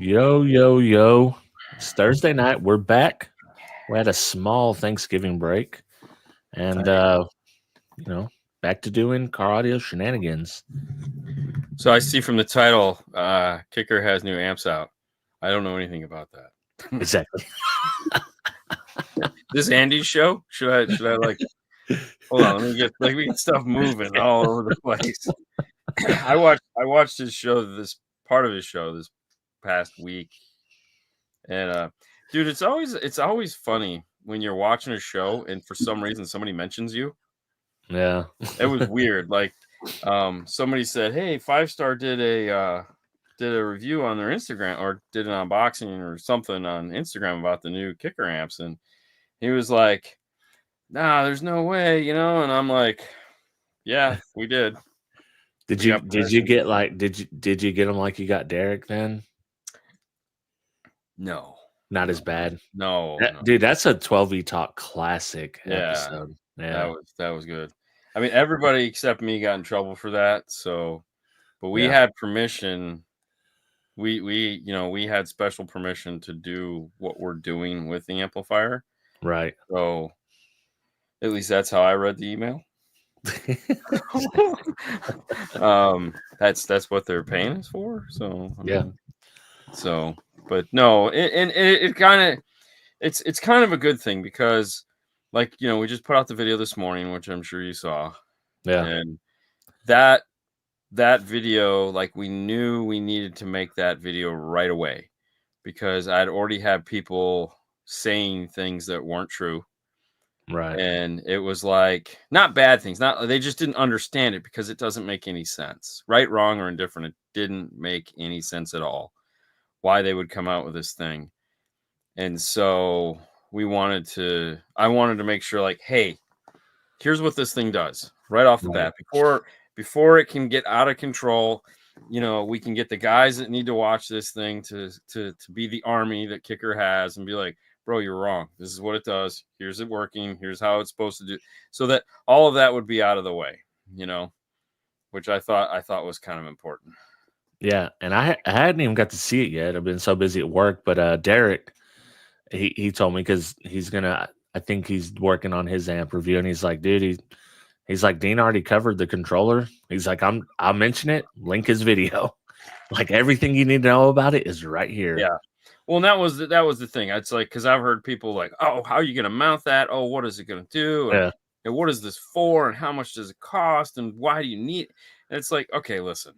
Yo, yo, yo. It's Thursday night. We're back. We had a small Thanksgiving break and, back to doing car audio shenanigans. So I see from the title, Kicker has new amps out. I don't know anything about that. Exactly. This Andy's show? Should I like? Hold on, let me get stuff moving all over the place. I watched his show, this part of his show this past week, and dude, it's always funny when you're watching a show and for some reason somebody mentions you. Yeah. It was weird. Like, somebody said, "Hey, 5-Star did a review on their Instagram or did an unboxing or something on Instagram about the new Kicker amps," and he was like, "Nah, there's no way," and I'm like, "Yeah, we did." Did you get them like you got Derek then? No. Not as bad. No, Dude, that's a 12V Talk classic Yeah, episode. Yeah. that was good. I mean, everybody except me got in trouble for that. So, but we Yeah. had permission. We had special permission to do what we're doing with the amplifier. Right. So, at least that's how I read the email. That's what they're paying us for. So, I mean, so, but no, it kind of, it's kind of a good thing because, like, we just put out the video this morning, which I'm sure you saw. Yeah. And that video, like, we knew we needed to make that video right away because I'd already had people saying things that weren't true. Right. And it was like, not bad things, they just didn't understand it because it doesn't make any sense. Right, wrong, or indifferent, it didn't make any sense at all why they would come out with this thing. And so I wanted to make sure, like, hey, here's what this thing does right off the bat before it can get out of control. We can get the guys that need to watch this thing to be the army that Kicker has and be like, bro, you're wrong. This is what it does. Here's it working. Here's how it's supposed to do. So that all of that would be out of the way, which I thought was kind of important. Yeah, and I hadn't even got to see it yet. I've been so busy at work. But Derek, he told me because I think he's working on his amp review, and he's like, dude, he's like, Dean already covered the controller. He's like, I'll mention it, link his video. Like, everything you need to know about it is right here. Yeah. Well, that was the thing. It's like, because I've heard people like, oh, how are you going to mount that? Oh, what is it going to do? And what is this for? And how much does it cost? And why do you need it? And it's like, okay, listen,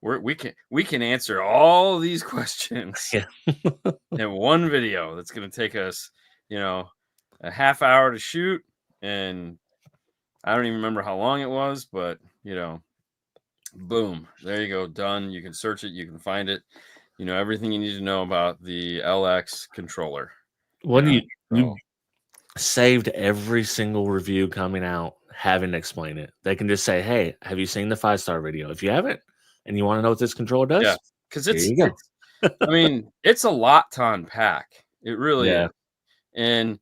we can answer all these questions in one video. That's going to take us, a half hour to shoot. And I don't even remember how long it was, but boom, there you go. Done. You can search it. You can find it. Everything you need to know about the LX controller. When you saved every single review coming out having to explain it. They can just say, hey, have you seen the 5-Star video? If you haven't and you want to know what this controller does, yeah, because I mean, it's a lot to unpack. It really is. And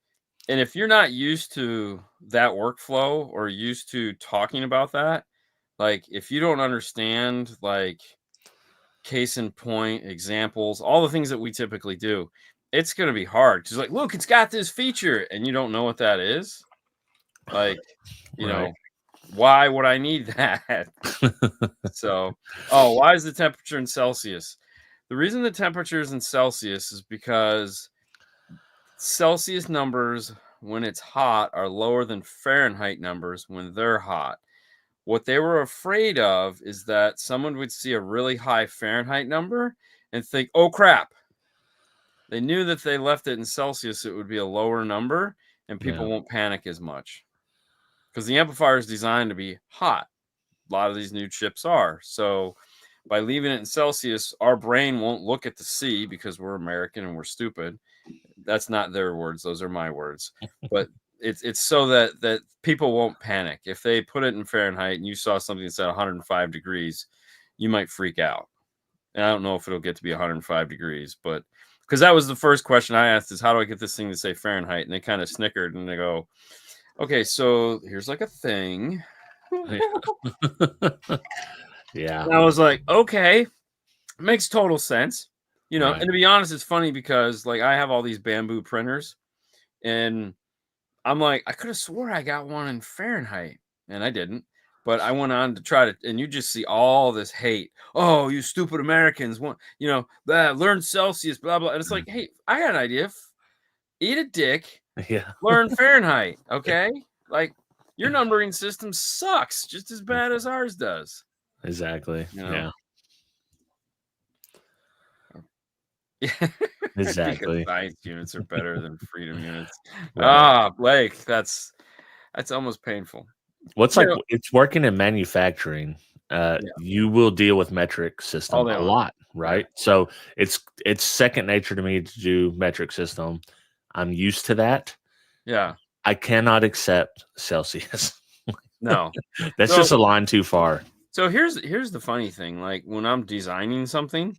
if you're not used to that workflow or used to talking about that, like, if you don't understand, like, case in point examples, all the things that we typically do, it's going to be hard. Because, like, look, it's got this feature and you don't know what that is. Like, why would I need that? So, why is the temperature in Celsius? The reason the temperature is in Celsius is because Celsius numbers when it's hot are lower than Fahrenheit numbers when they're hot. What they were afraid of is that someone would see a really high Fahrenheit number and think, oh, crap. They knew that if they left it in Celsius, it would be a lower number and people won't panic as much. Because the amplifier is designed to be hot. A lot of these new chips are. So by leaving it in Celsius, our brain won't look at the C because we're American and we're stupid. That's not their words. Those are my words. But it's so that people won't panic. If they put it in Fahrenheit and you saw something that's at 105 degrees, you might freak out. And I don't know if it'll get to be 105 degrees, but because that was the first question I asked is, how do I get this thing to say Fahrenheit? And they kind of snickered and they go, okay, so here's like a thing. Yeah. And I was like, okay, makes total sense. You know, and to be honest, it's funny because like I have all these bamboo printers, and I'm like, I could have swore I got one in Fahrenheit, and I didn't. But I went on to try to, and you just see all this hate. Oh, you stupid Americans want, learn Celsius, blah blah. And it's like, hey, I got an idea. Eat a dick. Yeah. Learn Fahrenheit, okay? Like your numbering system sucks just as bad as ours does. Exactly. Yeah. Exactly. Because science units are better than freedom units. Right. Blake, that's almost painful. What's it's working in manufacturing. You will deal with metric system a lot, right? So it's second nature to me to do metric system. I'm used to that. Yeah. I cannot accept Celsius. No. That's just a line too far. So here's the funny thing. Like when I'm designing something,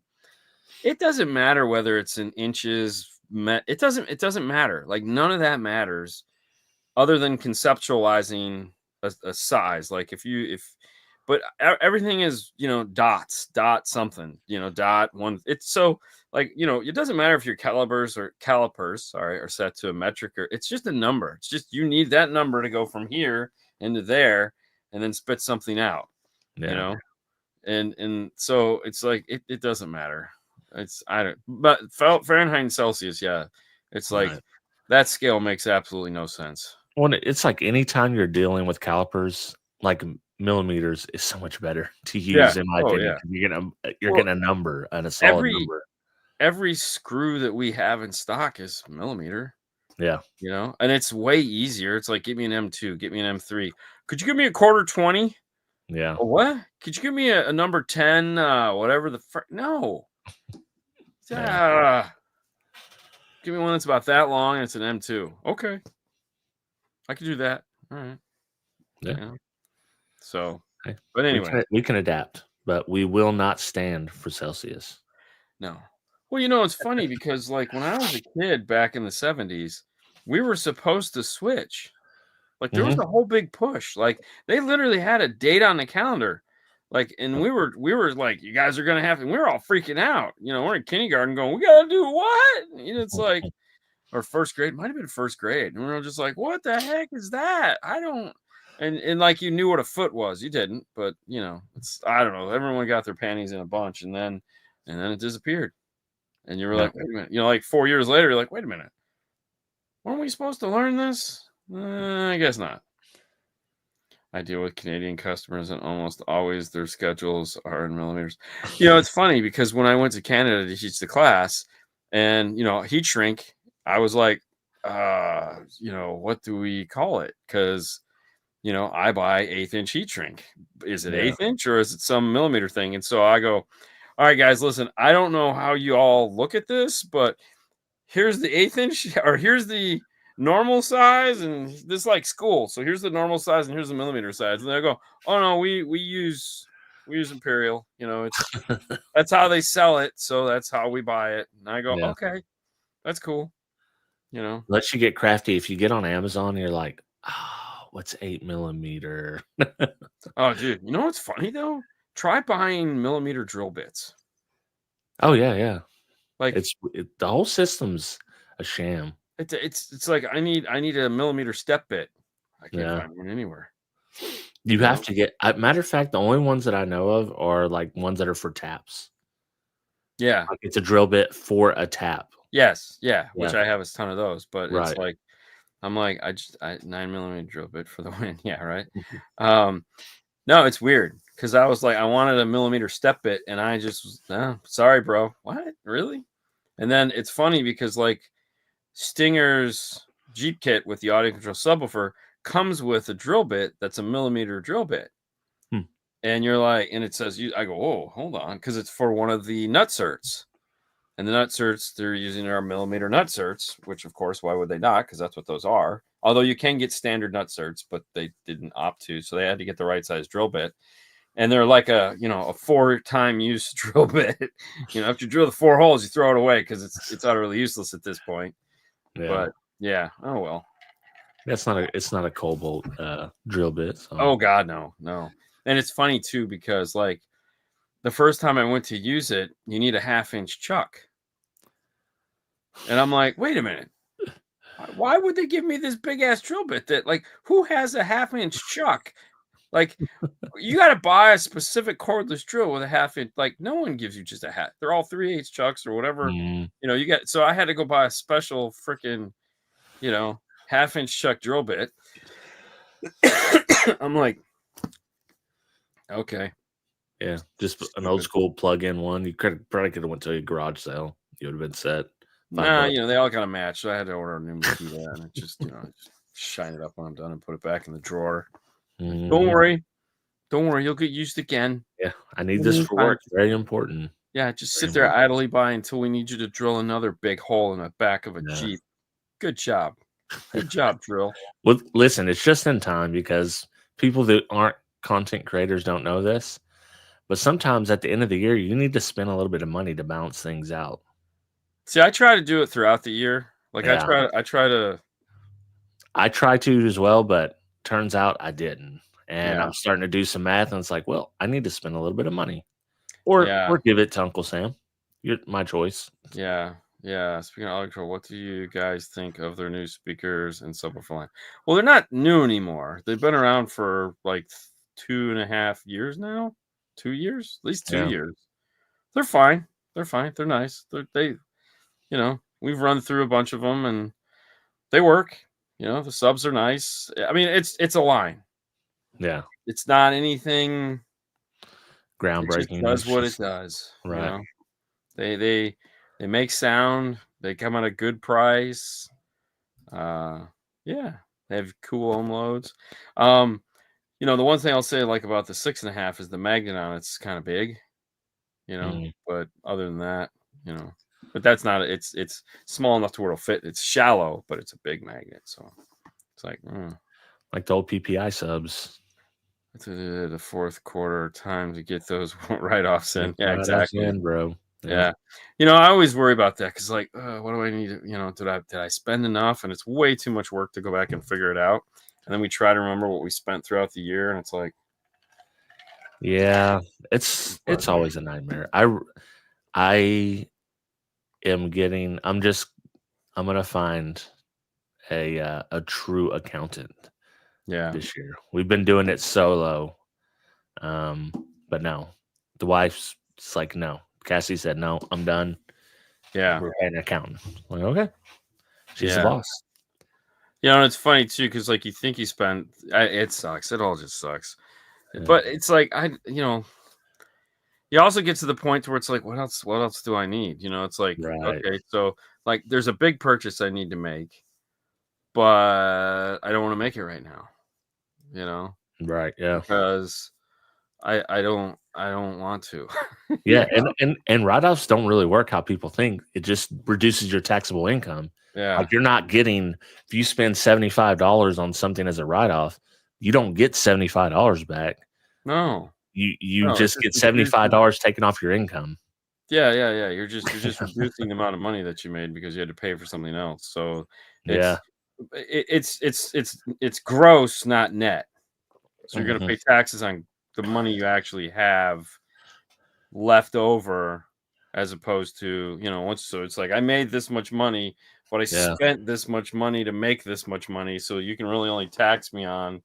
it doesn't matter whether it's in inches. It doesn't matter. Like none of that matters other than conceptualizing a size. Like but everything is, dots, dot something, dot one. It's so like, it doesn't matter if your calipers are set to a metric, or it's just a number. It's just, you need that number to go from here into there and then spit something out, and so it's like, it doesn't matter. But Fahrenheit and Celsius. Yeah. It's like that scale makes absolutely no sense. Well, it's like anytime you're dealing with calipers, like millimeters is so much better to use, in my opinion. You're getting a number and a solid number. Every screw that we have in stock is millimeter. Yeah. And it's way easier. It's like, give me an M2, give me an M3. Could you give me a quarter 20? Yeah. What? Could you give me a number 10? Whatever no. Give me one that's about that long and it's an M2. Okay. I could do that. All right. Yeah. So, but anyway, we can adapt, but we will not stand for Celsius. No. Well, it's funny because like when I was a kid back in the 70s, we were supposed to switch. Like there was a whole big push. Like they literally had a date on the calendar. Like, and we were like, you guys are gonna have to. We were all freaking out. We're in kindergarten going, we gotta do what? It's like, or first grade, might have been first grade, and we were just like, what the heck is that? I don't. And like you knew what a foot was. You didn't, but it's, I don't know. Everyone got their panties in a bunch, and then it disappeared. And you were like, wait a minute. Like 4 years later, you're like, wait a minute. Weren't we supposed to learn this? I guess not. I deal with Canadian customers, and almost always their schedules are in millimeters. It's funny because when I went to Canada to teach the class, and heat shrink, I was like, what do we call it? Because I buy 1/8 inch heat shrink. Is it 1/8 inch or is it some millimeter thing? And so I go, all right, guys, listen, I don't know how you all look at this, but here's the 1/8 inch, or here's the normal size, and this like school. So here's the normal size and here's the millimeter size. And they go, oh no, we use Imperial. It's that's how they sell it, so that's how we buy it. And I go, okay, that's cool. Let you get crafty. If you get on Amazon, you're like, oh, what's 8 millimeter? Oh, dude, what's funny though? Try buying millimeter drill bits. Oh yeah. Like the whole system's a sham. It's like I need a millimeter step bit. I can't find one anywhere. You have to get. Matter of fact, the only ones that I know of are like ones that are for taps. Yeah, like it's a drill bit for a tap. Yes, yeah, which I have a ton of those. But it's like I'm like I 9 millimeter drill bit for the win. Yeah, right. No, it's weird because I was like, I wanted a millimeter step bit, and I just was, sorry, bro. What? Really? And then it's funny because like Stinger's Jeep kit with the audio control subwoofer comes with a drill bit that's a millimeter drill bit. And you're like, and it says, I go, oh, hold on, because it's for one of the nut certs. And the nut certs they're using are millimeter nut certs, which of course, why would they not? Because that's what those are. Although you can get standard nut certs, but they didn't opt to, so they had to get the right size drill bit. And they're like a 4-time use drill bit. If you drill the 4 holes, you throw it away because it's utterly useless at this point. Yeah. But yeah, oh well. It's not a Cobalt drill bit. So. Oh God, no. And it's funny too because like the first time I went to use it, you need a 1/2 inch chuck. And I'm like, wait a minute. Why would they give me this big ass drill bit that, like, who has a 1/2 inch chuck? Like, you got to buy a specific cordless drill with a 1/2 inch. Like, no one gives you just a hat. They're all 3/8 chucks or whatever. Mm, You get, so I had to go buy a special freaking, 1/2 inch chuck drill bit. I'm like, okay. yeah, just an old Stupid. school plug-in one. You probably could have went to a garage sale. You would have been set. Nah, $5. they all got to match. So I had to order a new Makita and it just shine it up when I'm done and put it back in the drawer. Don't Mhm. worry. Don't worry. You'll get used again. Yeah, I need In the this for meantime, work. Very important. yeah, just Very sit there important. idly by until we need you to drill another big hole in the back of a Yeah. Jeep. Good job. Good job, drill. Well, listen, it's just in time because people that aren't content creators don't know this. But sometimes at the end of the year, you need to spend a little bit of money to balance things out. See, I try to do it throughout the year. Like Yeah, I try to I try to as well, but turns out I didn't. And yeah, I'm starting to do some math, and it's like, well, I need to spend a little bit of money, yeah, or give it to Uncle Sam. You're my choice. yeah, yeah. Speaking of audio control, what do you guys think of their new speakers and subwoofer line? Well, they're not new anymore. They've been around for like 2.5 years now. 2 years, at least two Yeah, years. They're fine. They're fine. They're nice. We've run through a bunch of them and they work. The subs are nice. I mean, it's a line. yeah, It's not anything. It just groundbreaking. does It's what it just does. right. They make sound. They come at a good price. Uh, yeah, they have cool ohm loads. The one thing I'll say like about the 6.5 is the magnet on it's kind of big. Mm. But other than that, you know, but that's not. It's small enough to where it'll fit. It's shallow, but it's a big magnet. So it's like, Like the old PPI subs. it's the fourth quarter time to get those write-offs in. Yeah, Right off the exactly. end, bro. Yeah. Yeah. I always worry about that because, like, what do I need to, did I spend enough? And it's way too much work to go back and figure it out. And then we try to remember what we spent throughout the year, and it's like, Yeah, it's but always a nightmare. I am getting. I'm gonna find a true accountant yeah, this year. We've been doing it solo, um, but no, the wife's it's like no. Cassie said no. I'm done. yeah, We're paying an accountant. I'm like okay, she's the yeah. boss. And it's funny too because, like, you think you spent, it sucks. It all just sucks. Yeah. But it's like you also get to the point where it's like, what else? What else do I need? It's like, Right. okay, so like, there's a big purchase I need to make, but I don't want to make it right now. You know, Right. Yeah. because I don't want to. Yeah. And write-offs don't really work how people think. It just reduces your taxable income. Yeah. Like you're not getting if you spend $75 on something as a write-off, you don't get $75 back. No. You No, it's just just get reducing. $75 taken off your income. Yeah, yeah, yeah. You're just reducing the amount of money that you made because you had to pay for something else. So Yeah. it's it's gross, not net. So you're gonna Mhm. pay taxes on the money you actually have left over, as opposed to, so it's like, I made this much money, but I Yeah. spent this much money to make this much money. So you can really only tax me on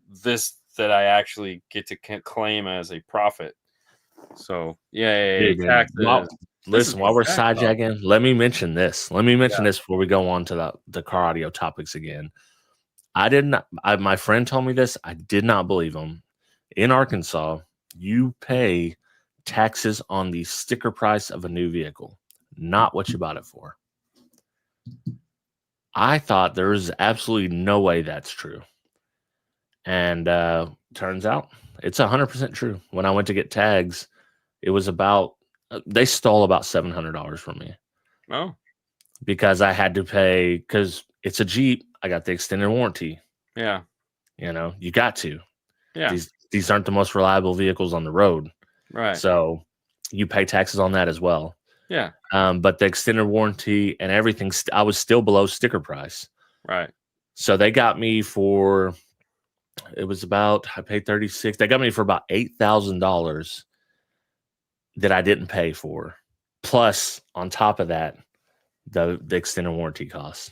this that I actually get to claim as a profit. So yay, Dude, man, taxes. This is listen, what while we're tax talk. sidejacking, let me mention this. Let me mention Yeah. this before we go on to the car audio topics again. I did not my friend told me this. I did not believe him. In Arkansas, you pay taxes on the sticker price of a new vehicle, not what you bought it for. I thought there was absolutely no way that's true. And turns out it's 100% true. When I went to get tags, it was about they stole about $700 from me Oh, because I had to pay because it's a Jeep. I got the extended warranty. yeah. You got to. Yeah. These aren't the most reliable vehicles on the road. Right. So you pay taxes on that as well. Yeah. But the extended warranty and everything, I was still below sticker price. Right. So they got me for, it was about, I paid 36. They got me for about $8,000 that I didn't pay for. Plus, on top of that, the extended warranty costs.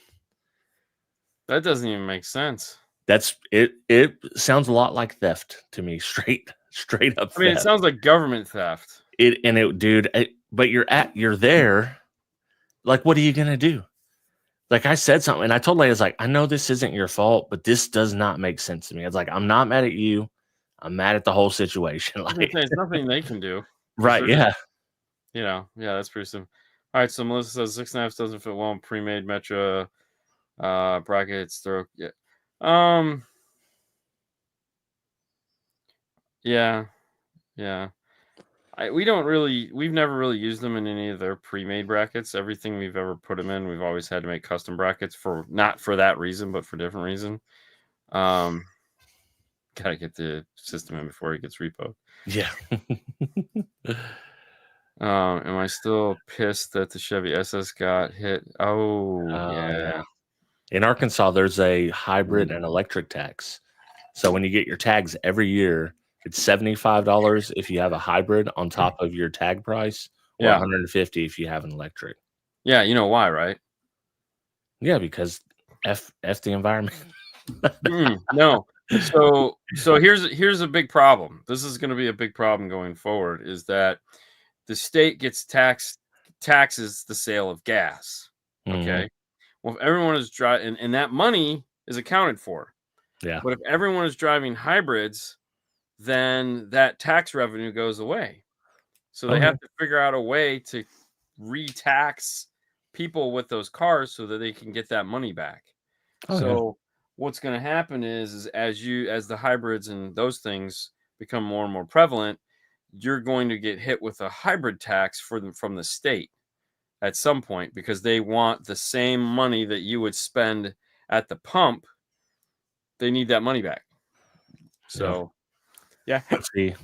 That doesn't even make sense. That's it. It sounds a lot like theft to me, straight up I mean, it theft. sounds like government theft. Dude. But you're there. Like, what are you gonna do? Like, I said something, and I told Leia, like, I know this isn't your fault, but this does not make sense to me. It's like, I'm not mad at you. I'm mad at the whole situation. I was gonna Like, say, there's nothing they can do because right? they're just, Yeah. yeah, that's pretty simple. All right, so Melissa says 6.5 doesn't fit well in pre-made Metro brackets. Throw, yeah, um, yeah, yeah. We've never really used them in any of their pre-made brackets. Everything we've ever put them in, we've always had to make custom brackets for, not for that reason, but for different reason. Gotta get the system in before it gets repoed. Yeah. Am I still pissed that the Chevy SS got hit? Oh, yeah. In Arkansas, there's a hybrid and electric tax. So when you get your tags every year, it's $75 if you have a hybrid on top of your tag price, or Yeah. $150 if you have an electric. Yeah, you know why, right? Yeah, because F the environment. No. So here's a big problem. This is going to be a big problem going forward, is that the state gets taxes the sale of gas. Okay. Well, if everyone is driving, and that money is accounted for. Yeah. But if everyone is driving hybrids, then that tax revenue goes away. So they have to figure out a way to re-tax people with those cars so that they can get that money back. So what's going to happen is as the hybrids and those things become more and more prevalent, you're going to get hit with a hybrid tax from the state at some point, because they want the same money that you would spend at the pump. They need that money back. So, yeah, See,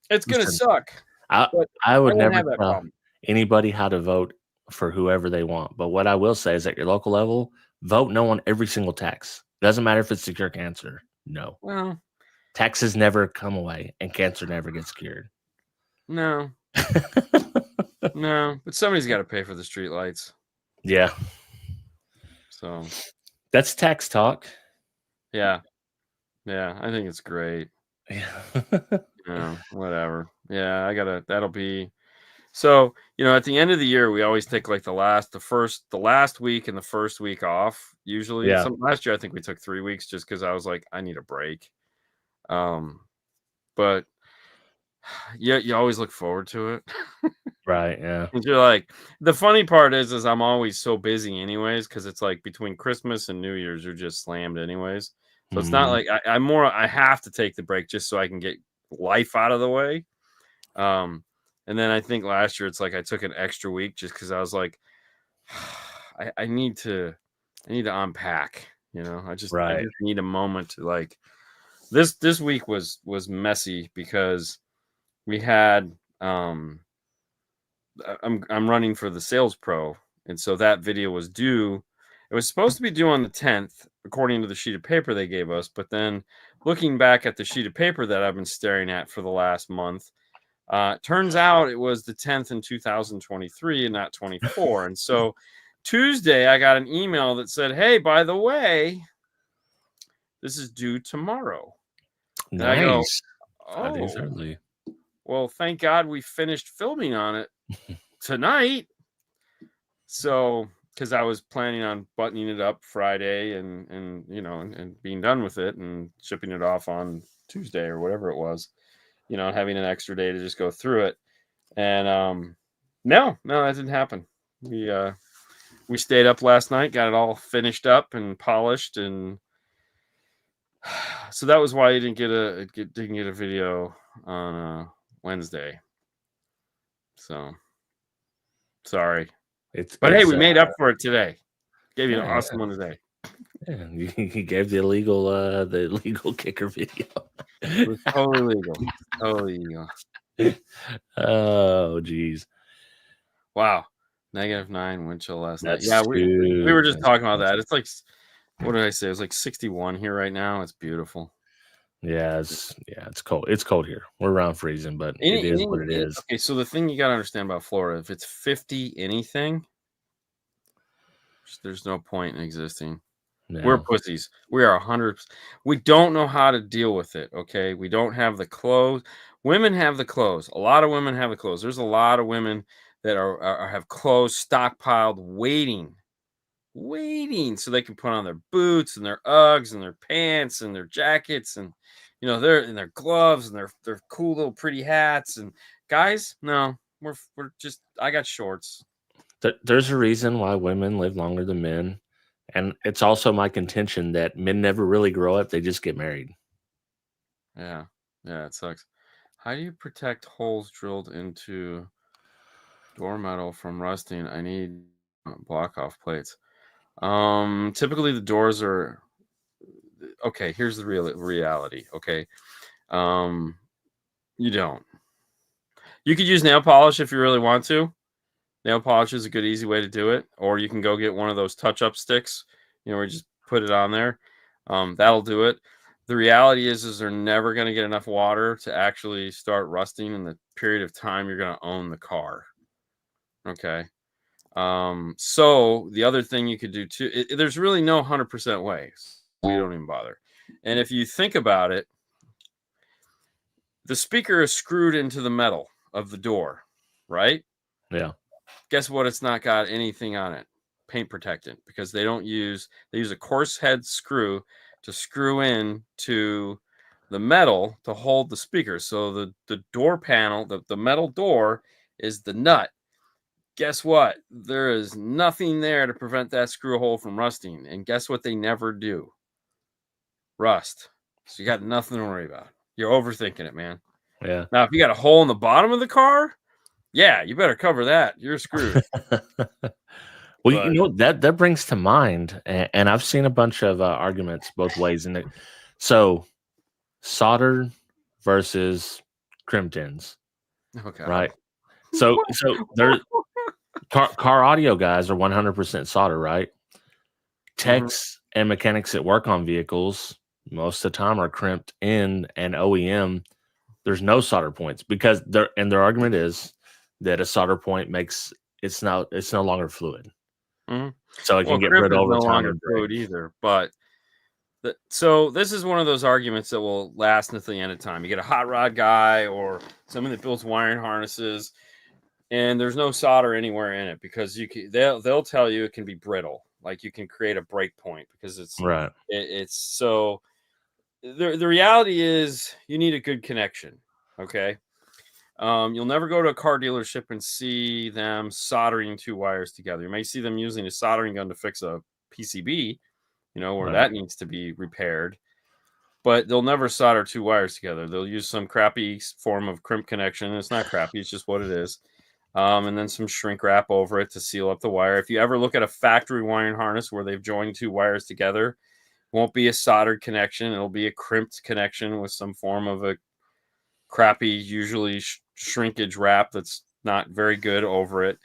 it's going to suck. I would never have that tell problem. anybody how to vote for whoever they want. But what I will say is, at your local level, vote no on every single tax. Doesn't matter if it's to cure cancer. No. Well, taxes never come away, and cancer never gets cured. No. No, but somebody's got to pay for the street lights. Yeah. So that's tax talk. Yeah. Yeah, I think it's great. Yeah. Whatever. Yeah, that'll be. So, at the end of the year, we always take like the last week and the first week off. Usually, Yeah. Last year I think we took 3 weeks just because I was like, I need a break. But yeah, you always look forward to it. Right. Yeah. And you're like, the funny part is I'm always so busy anyways, because it's like between Christmas and New Year's, you're just slammed anyways. So it's not like I have to take the break just so I can get life out of the way. And then I think last year it's like I took an extra week just because I was like, I need to unpack. I just need a moment to like. This week was messy because we had I'm running for the sales pro, and so that video was due. It was supposed to be due on the 10th, according to the sheet of paper they gave us. But then looking back at the sheet of paper that I've been staring at for the last month, turns out it was the 10th in 2023 and not 24. And so Tuesday, I got an email that said, hey, by the way, this is due tomorrow. Nice. And I go, 5 days early. Well, thank God we finished filming on it tonight. So, because I was planning on buttoning it up Friday and being done with it and shipping it off on Tuesday or whatever it was, having an extra day to just go through it. And no, that didn't happen. We stayed up last night, got it all finished up and polished, and so that was why you didn't get a video on Wednesday. So sorry. But hey, we made up for it today. Gave you an awesome one today. Yeah, you gave the illegal kicker video. It was totally legal. Totally legal. Oh, geez. Wow. -9 wind chill last night. Yeah, we were just talking about that. It's like, what did I say? It was like 61 here right now. It's beautiful. Yeah, it's cold. It's cold here. We're around freezing, but it is what it is. Okay, so the thing you got to understand about Florida, if it's 50 anything, There's no point in existing. We're Yeah. pussies. We are 100. We don't know how to deal with it. Okay, we don't have the clothes. Women have the clothes. A lot of women have the clothes. There's a lot of women that have clothes stockpiled, waiting so they can put on their boots and their Uggs and their pants and their jackets and their gloves and their cool little pretty hats. And guys, no, we're just I got shorts. There's a reason why women live longer than men, and it's also my contention that men never really grow up; they just get married. Yeah, it sucks. How do you protect holes drilled into door metal from rusting? I need block off plates. Typically the doors are okay. Here's the reality. Okay, um, you don't. You could use nail polish if you really want to. Nail polish is a good, easy way to do it. Or you can go get one of those touch-up sticks, where you just put it on there. That'll do it. The reality is they're never going to get enough water to actually start rusting in the period of time you're going to own the car. Okay. So the other thing you could do too, there's really no 100% ways. We don't even bother. And if you think about it, the speaker is screwed into the metal of the door, right? Yeah. Guess what? It's not got anything on it, paint protectant, because they use a coarse head screw to screw in to the metal to hold the speaker. So the door panel, the metal door is the nut. Guess what? There is nothing there to prevent that screw hole from rusting. And guess what they never do? Rust. So you got nothing to worry about. You're overthinking it, man. Yeah. Now, if you got a hole in the bottom of the car, yeah, you better cover that. You're screwed. Well, that brings to mind, and I've seen a bunch of arguments both ways. So solder versus crimped ends, Okay. right? So there, car audio guys are 100% solder, right? Techs and mechanics that work on vehicles most of the time are crimped in, and OEM there's no solder points because their argument is that a solder point makes it's no longer fluid. So it can get crimp brittle is over no time longer and break. fluid either. But so this is one of those arguments that will last until the end of time. You get a hot rod guy or someone that builds wiring harnesses, and there's no solder anywhere in it because they'll tell you it can be brittle. Like you can create a break point because it's so. The reality is you need a good connection. Okay. You'll never go to a car dealership and see them soldering two wires together. You may see them using a soldering gun to fix a PCB, where that needs to be repaired. But they'll never solder two wires together. They'll use some crappy form of crimp connection. It's not crappy, it's just what it is. And then some shrink wrap over it to seal up the wire. If you ever look at a factory wiring harness where they've joined two wires together, it won't be a soldered connection. It'll be a crimped connection with some form of a crappy, usually shrinkage wrap that's not very good over it.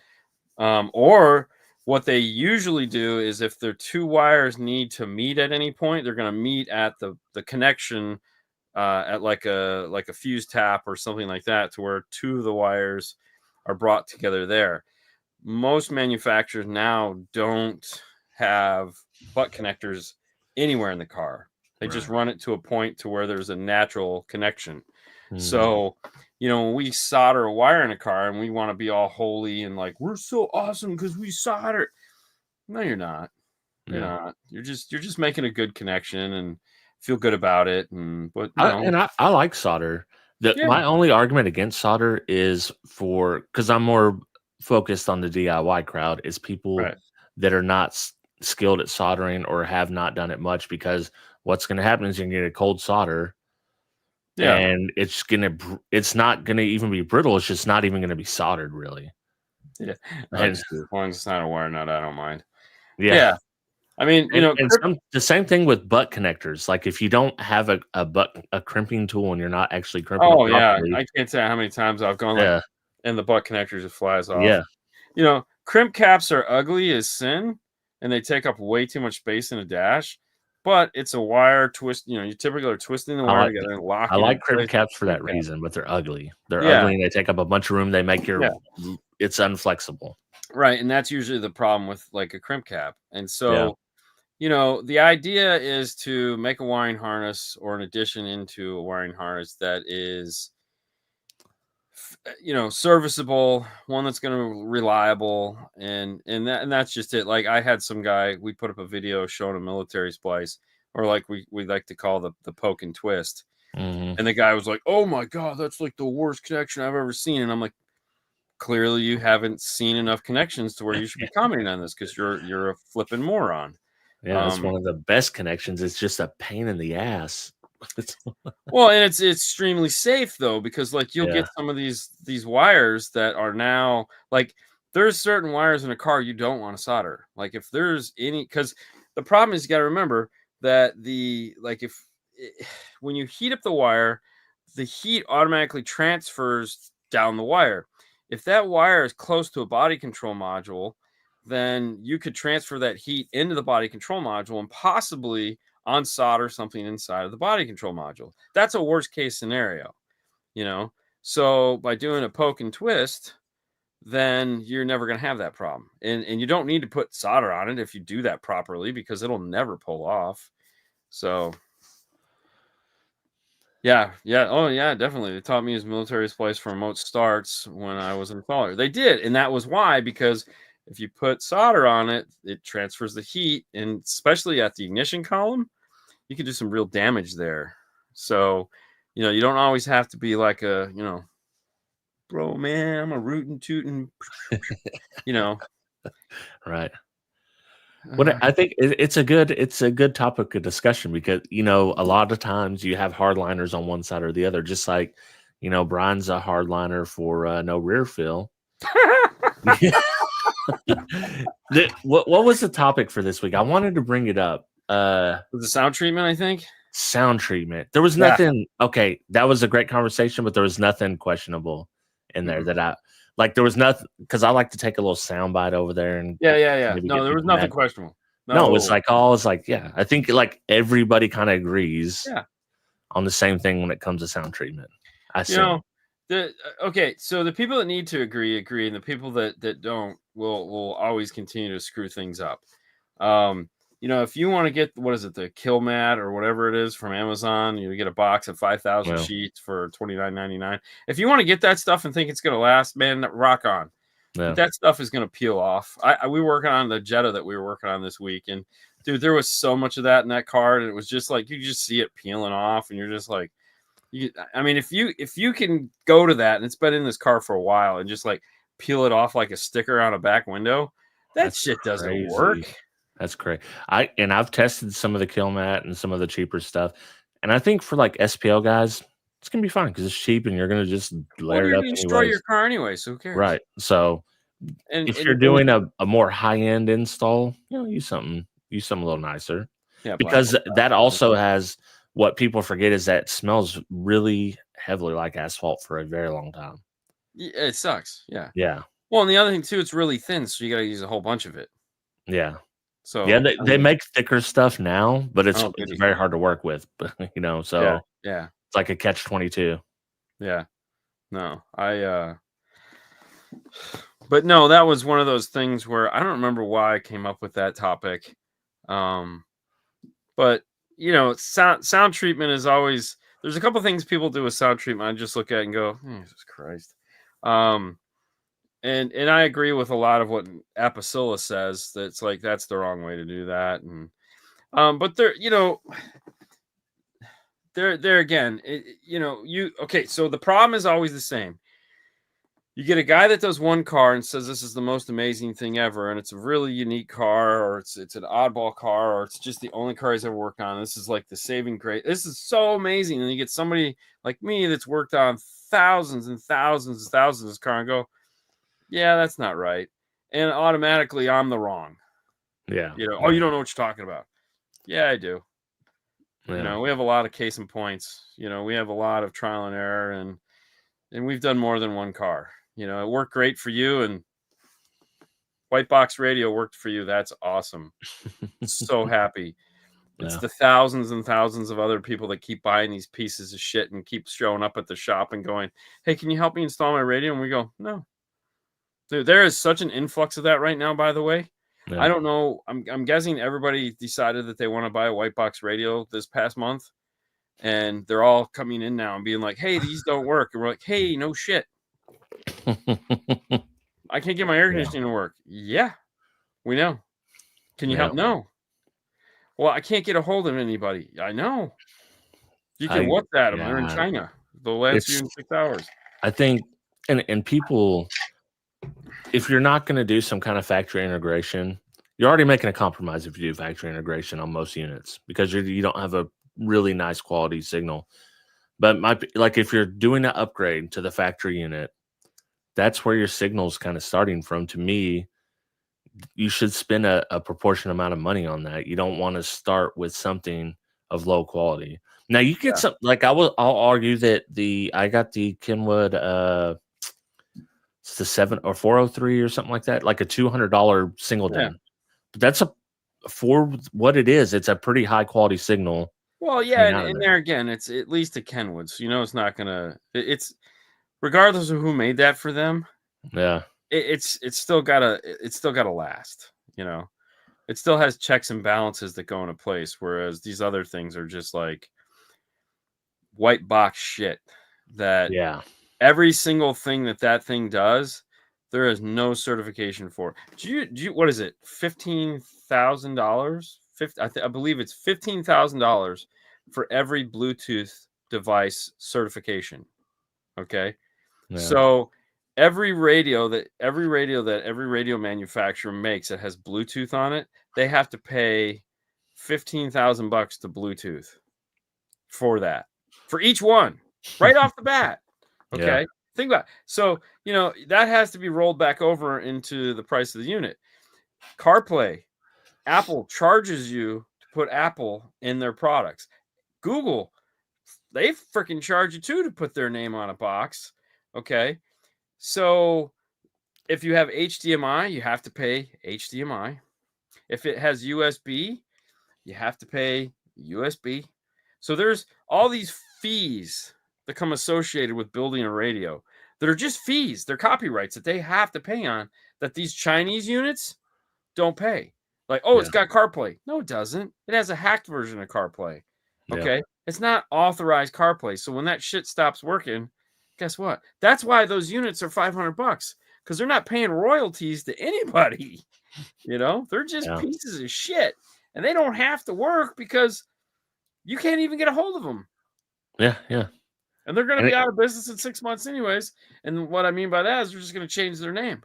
Or what they usually do is if their two wires need to meet at any point, they're going to meet at the connection at like a fuse tap or something like that, to where two of the wires are brought together there. Most manufacturers now don't have butt connectors anywhere in the car. They just run it to a point to where there's a natural connection. So, when we solder a wire in a car and we want to be all holy and like, we're so awesome because we solder. No, you're not. You're not. You're just making a good connection and feel good about it. I like solder. My only argument against solder is because I'm more focused on the DIY crowd, is people that are not skilled at soldering or have not done it much, because what's going to happen is you're going to get a cold solder. Yeah. And it's not gonna even be brittle. It's just not even gonna be soldered, really. Yeah. As long as it's not a wire nut, I don't mind. Yeah. I mean, the same thing with butt connectors. Like if you don't have a crimping tool and you're not actually crimping. Oh yeah, I can't tell you how many times I've gone and the butt connector just flies off. Yeah. Crimp caps are ugly as sin, and they take up way too much space in a dash. But it's a wire twist. You typically are twisting the wire together and locking. I like crimp caps for that reason, but they're ugly. They're ugly and they take up a bunch of room. They make it's unflexible. Right, and that's usually the problem with, like, a crimp cap, and Yeah. so, the idea is to make a wiring harness or an addition into a wiring harness that is serviceable, one that's going to reliable, and that's just it. Like I had some guy, we put up a video showing a military splice, or like we like to call the poke and twist, Hmm. and the guy was like, "Oh my god, that's like the worst connection I've ever seen," and I'm like, "Clearly, you haven't seen enough connections to where you should be commenting on this because you're a flipping moron." Yeah, it's Um, one of the best connections. It's just a pain in the ass. It's Well, and it's extremely safe though, because like you'll yeah. get some of these wires that are now like there's certain wires in a car you don't want to solder. Like if there's any, because the problem is you got to remember that the like if when you heat up the wire, the heat automatically transfers down the wire. If that wire is close to a body control module, then you could transfer that heat into the body control module and possibly on solder something inside of the body control module. That's a worst case scenario, you know. So by doing a poke and twist, then you're never going to have that problem. And you don't need to put solder on it if you do that properly because it'll never pull off. So yeah, yeah, oh yeah, definitely. They taught me as military splice for remote starts when I was in installer. They did, and that was why, because if you put solder on it, it transfers the heat, and especially at the ignition column, you can do some real damage there. So, you don't always have to be like bro, man, I'm a rootin' tootin', you know. Right. What Uh, I think it's a good topic of discussion because a lot of times you have hardliners on one side or the other. Just like Brian's a hardliner for no rear fill. What was the topic for this week? I wanted to bring it up. with the sound treatment, I think. Sound treatment. There was Yeah. nothing. Okay, that was a great conversation, but there was nothing questionable in there Mm-mm. that I like. There was nothing because I like to take a little sound bite over there and Yeah, yeah, yeah. maybe No, get there was people nothing mad. questionable. No, it's No. like all it's like, yeah. I think like everybody kind of agrees Yeah. on the same thing when it comes to sound treatment. I You assume. know, the okay, so the people that need to agree, and the people that don't will always continue to screw things up. Um, if you want to get what is it, the kill mat or whatever it is from Amazon, you get a box of 5,000 Well, sheets for $29.99. If you want to get that stuff and think it's gonna last, man, rock on. But yeah, that stuff is gonna peel off. We were working on the Jetta that we were working on this week, and dude, there was so much of that in that card, and it was just like you just see it peeling off, and you're just like, I mean, if you can go to that and it's been in this car for a while and just like peel it off like a sticker on a back window, that that's shit doesn't crazy. work. That's great. I've tested some of the kill mat and some of the cheaper stuff, and I think for like SPL guys, it's gonna be fine because it's cheap and you're gonna just Well, layer it you're up gonna destroy your anyways. car anyway, so who cares? Right. So And if you're and and doing a more high end install, use something a little nicer yeah, black because one. that also has what people forget is that smells really heavily like asphalt for a very long time. It sucks. Yeah. Yeah. Well, and the other thing too, it's really thin, so you got to use a whole bunch of it. Yeah. Yeah, So I they mean, make thicker stuff now, but oh it's goody, very hard to work with, yeah, so yeah, it's like a catch-22. yeah. No, but no, that was one of those things where I don't remember why I came up with that topic. Um, But, sound treatment is always there's a couple things people do with sound treatment I just look at and go, "Jesus Christ." Um, and I agree with a lot of what Apicilla says. That's like that's the wrong way to do that. And but there again, you okay, so the problem is always the same. You get a guy that does one car and says this is the most amazing thing ever, and it's a really unique car, or it's an oddball car, or it's just the only car he's ever worked on. This is like the saving grace. This is so amazing. And you get somebody like me that's worked on thousands and thousands and thousands of cars and go, yeah, that's not right. And automatically I'm the wrong. Yeah. Oh, Yeah. you don't know what you're talking about. Yeah, I do. Yeah. We have a lot of case in points. We have a lot of trial and error, and we've done more than one car. It worked great for you, and White Box Radio worked for you. That's awesome. So happy. It's Yeah. the thousands and thousands of other people that keep buying these pieces of shit and keep showing up at the shop and going, "Hey, can you help me install my radio?" And we go, "No, Dude, there is such an influx of that right now, by the way. Yeah. I don't know. I'm guessing everybody decided that they want to buy a white box radio this past month, and they're all coming in now and being like, "Hey, these don't work." And we're like, "Hey, no shit. I can't get my air conditioning to work." Yeah, we know. Can you help? No. Well, I can't get a hold of anybody. I know. You can WhatsApp them. They're in China. They'll answer you in 6 hours. I think, and people, if you're not going to do some kind of factory integration, you're already making a compromise if you do factory integration on most units because you don't have a really nice quality signal. But like if you're doing an upgrade to the factory unit, that's where your signal's kind of starting from. To me, you should spend a proportionate amount of money on that. You don't want to start with something of low quality. Now you get some, like I'll argue that I got the Kenwood it's the 7 or 403 or something like that, like a $200 singleton. But that's for what it is, it's a pretty high quality signal. Well, yeah, and there again, it's at least a Kenwood, so you know it's not gonna. It's regardless of who made that for them. Yeah, it's still gotta last. You know, it still has checks and balances that go into place, whereas these other things are just like white box shit. That every single thing that thing does, there is no certification for. Do you what is it? $15,000. I believe it's $15,000 for every Bluetooth device certification. Okay, so every radio that every radio manufacturer makes that has Bluetooth on it, they have to pay $15,000 to Bluetooth for that, for each one, right off the bat. Okay, think about it. So you know that has to be rolled back over into the price of the unit. CarPlay, Apple charges you to put Apple in their products. Google, they freaking charge you too to put their name on a box. Okay. So if you have HDMI, you have to pay HDMI. If it has USB, you have to pay USB. So there's all these fees that come associated with building a radio that are just fees. They're copyrights that they have to pay on that these Chinese units don't pay. Like, oh, it's got CarPlay. No, it doesn't. It has a hacked version of CarPlay. Okay. It's not authorized CarPlay. So when that shit stops working, guess what? That's why those units are $500 because they're not paying royalties to anybody. You know, they're just pieces of shit and they don't have to work because you can't even get a hold of them. Yeah. And they're going to be out of business in 6 months anyways. And what I mean by that is they're just going to change their name.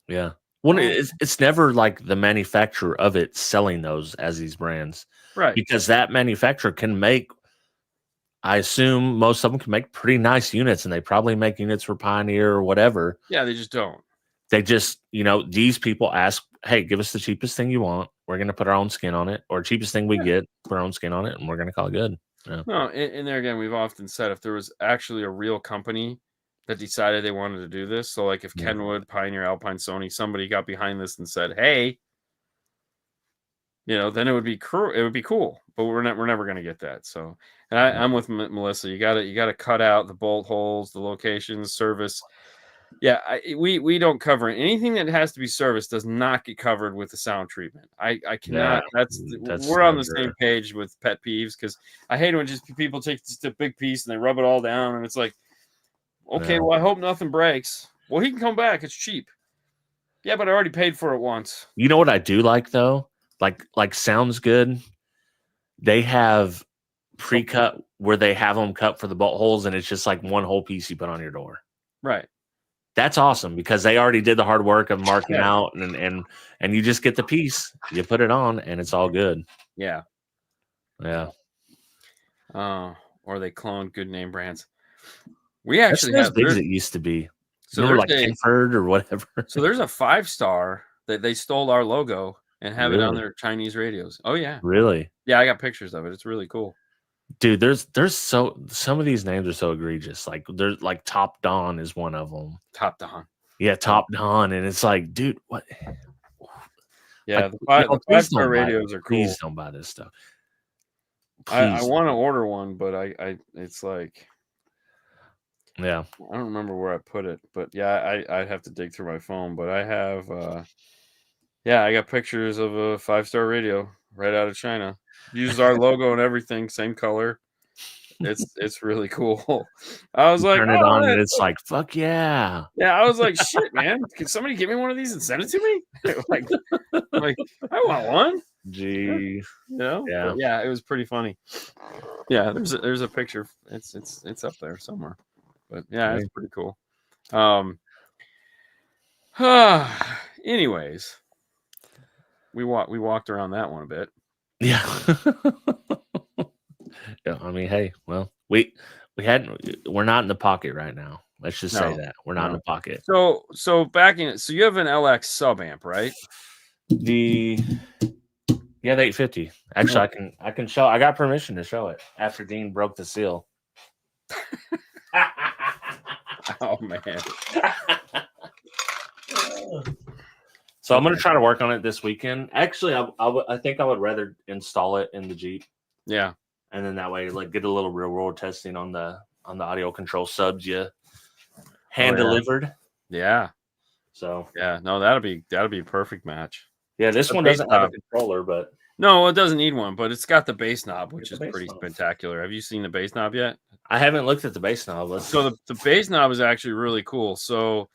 Yeah. Well, it's never like the manufacturer of it selling those as these brands. Right. Because that manufacturer can make, I assume most of them can make pretty nice units, and they probably make units for Pioneer or whatever. Yeah, they just don't. They just, you know, these people ask, hey, give us the cheapest thing you want. We're going to put our own skin on it, or cheapest thing we get, put our own skin on it, and we're going to call it good. Yeah. No, and there again, we've often said if there was actually a real company that decided they wanted to do this, so like if Kenwood, Pioneer, Alpine, Sony, somebody got behind this and said, hey, you know, then it would be cool. But we're never going to get that. So, and I'm with Melissa. You got to cut out the bolt holes, the locations, service. Yeah, we don't cover it. Anything that has to be serviced does not get covered with the sound treatment. I cannot. We're on the same page with pet peeves because I hate when just people take just a big piece and they rub it all down and it's like, okay, well I hope nothing breaks. Well, he can come back. It's cheap. Yeah, but I already paid for it once. You know what I do like though? Like sounds good. They have pre-cut where they have them cut for the bolt holes, and it's just like one whole piece you put on your door. Right. That's awesome because they already did the hard work of marking out, and you just get the piece, you put it on, and it's all good. Yeah. Or they cloned good name brands. We actually have as big as it used to be. So remember, like Kenford or whatever. So there's a 5-star that they stole our logo and have it on their Chinese radios. Oh yeah. Really? Yeah, I got pictures of it. It's really cool. Dude, there's some of these names are so egregious. Like there's like Top Don is one of them. Top Don. Yeah, Top Don, and it's like, dude, what? Yeah, like, the 5-star radios are cool. Please don't buy this stuff. I want to order one, but I it's like Yeah. I don't remember where I put it, but yeah, I'd have to dig through my phone. But I have, yeah, I got pictures of a 5-star radio right out of China. Uses our logo and everything, same color. It's really cool. I was like, Turn it oh, on and that's it's like, fuck yeah. yeah. I was like, shit, man, can somebody get me one of these and send it to me? like, I want one. Yeah, Gee. But Yeah. yeah, it was pretty funny. Yeah, there's a picture. It's up there somewhere. But yeah, it's Right. pretty cool. Anyways, we walked around that one a bit. Yeah. Yeah. I mean, hey, well, we're not in the pocket right now. Let's just say No, that. We're not in no. the pocket. So backing it, so you have an LX sub amp, right? The 850. Actually, I can show. I got permission to show it after Dean broke the seal. Oh man. So I'm gonna try to work on it this weekend. Actually, I think I would rather install it in the Jeep. Yeah. And then that way, like, get a little real world testing on the audio control subs you hand delivered. Yeah. So yeah, no, that'll be a perfect match. yeah, this The one bass doesn't have a knob. controller, but No, it doesn't need one, but it's got the bass knob, which the is bass pretty knob. spectacular. Have you seen the bass knob yet? I haven't looked at the bass knob. So the bass knob is actually really cool. So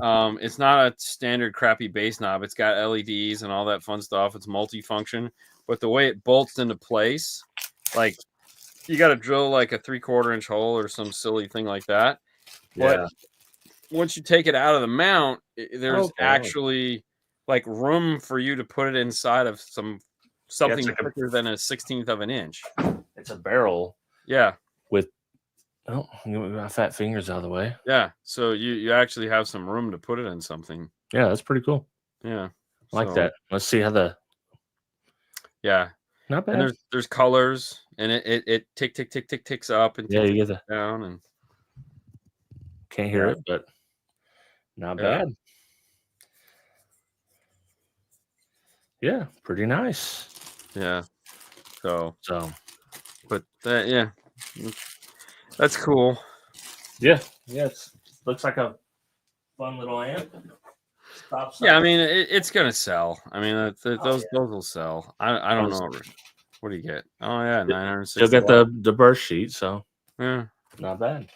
it's not a standard crappy bass knob. It's got LEDs and all that fun stuff. It's multifunction, but the way it bolts into place, like you got to drill like a 3/4 inch hole or some silly thing like that. Yeah. But once you take it out of the mount, there's actually like room for you to put it inside of something thicker than a 1/16 of an inch. It's a barrel. Yeah. With get my fat fingers out of the way. Yeah. So you actually have some room to put it in something. Yeah, that's pretty cool. Yeah. I like that. Let's see how the. Yeah. Not bad. And there's colors, and it ticks up and you get the down, and can't hear it, but not bad. Yeah, pretty nice. Yeah. So, but yeah, that's cool. Yeah. It looks like a fun little amp. Yeah, I mean it's gonna sell. I mean those will sell. I don't know. What do you get? Oh yeah, 960. You'll get the burst sheet, so yeah, not bad.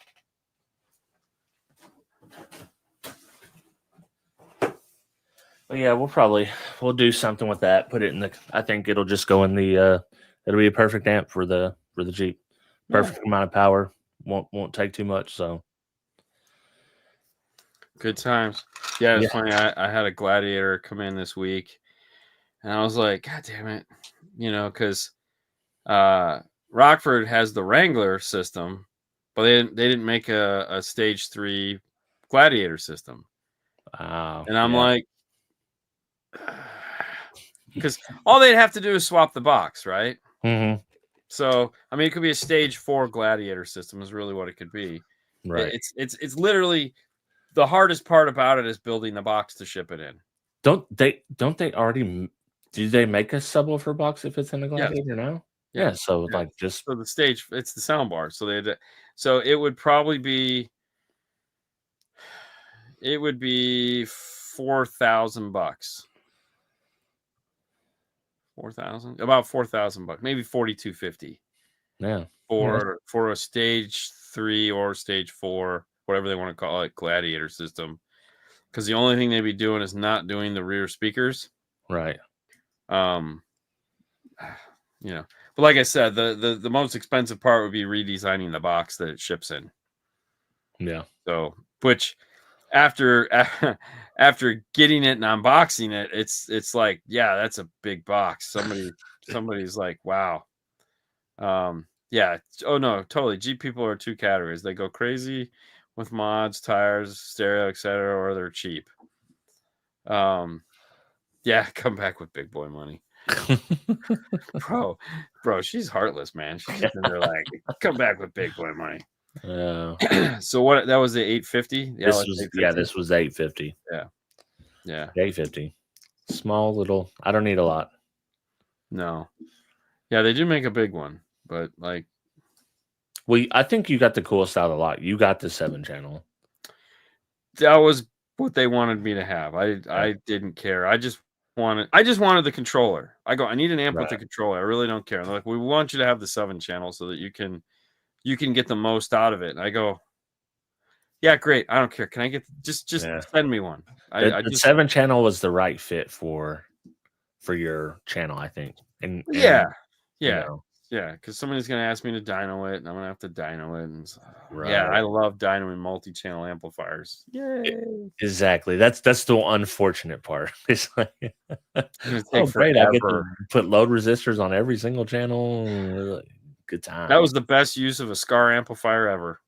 But yeah, we'll do something with that. Put it in the. I think it'll just go in the. It'll be a perfect amp for the Jeep. Perfect amount of power. Won't take too much. So good times. Yeah, it's funny. I had a Gladiator come in this week, and I was like, God damn it, because Rockford has the Wrangler system, but they didn't make a stage 3 Gladiator system. And I'm like, because all they'd have to do is swap the box, right? Mm-hmm. So I mean, it could be a stage 4 Gladiator system is really what it could be. Right. It's literally the hardest part about it is building the box to ship it in. Don't they already? Do they make a subwoofer box if it's in a Gladiator now? Yeah. So like just so the stage, it's the sound bar. So it would probably be. It would be $4,000. 4,000, about $4,000, maybe $4,250. Yeah. For a stage 3 or stage 4, whatever they want to call it, Gladiator system. Because the only thing they'd be doing is not doing the rear speakers. Right. But like I said, the most expensive part would be redesigning the box that it ships in. Yeah. So, which after getting it and unboxing it, it's like, yeah, that's a big box. Somebody's like, wow. Yeah. Oh no, totally. Jeep people are 2 categories. They go crazy with mods, tires, stereo, etc., or they're cheap. Yeah, come back with big boy money. bro, she's heartless, man. She's just in there like, come back with big boy money. So what? That was the 850. This was 850. Yeah. 850. Small little. I don't need a lot. No. Yeah, they do make a big one, but like, Well, I think you got the coolest out of the lot. You got the 7-channel. That was what they wanted me to have. Yeah. I didn't care. I just wanted the controller. I go, I need an amp with the Right. controller. I really don't care. And they're like, we want you to have the 7-channel so that you can get the most out of it. And I go, yeah, great. I don't care. Can I get just Yeah. send me one? The I just 7-channel was the right fit for your channel, I think. And yeah. you Yeah. know, Yeah, because somebody's gonna ask me to dyno it, and I'm gonna have to dyno it. And yeah, right. I love dynoing multi-channel amplifiers. E Yay! exactly. That's the unfortunate part. It's like, It's gonna "Oh, take great. I get to forever. put load resistors on every single channel." Like, good That times. was the best use of a SCAR amplifier ever.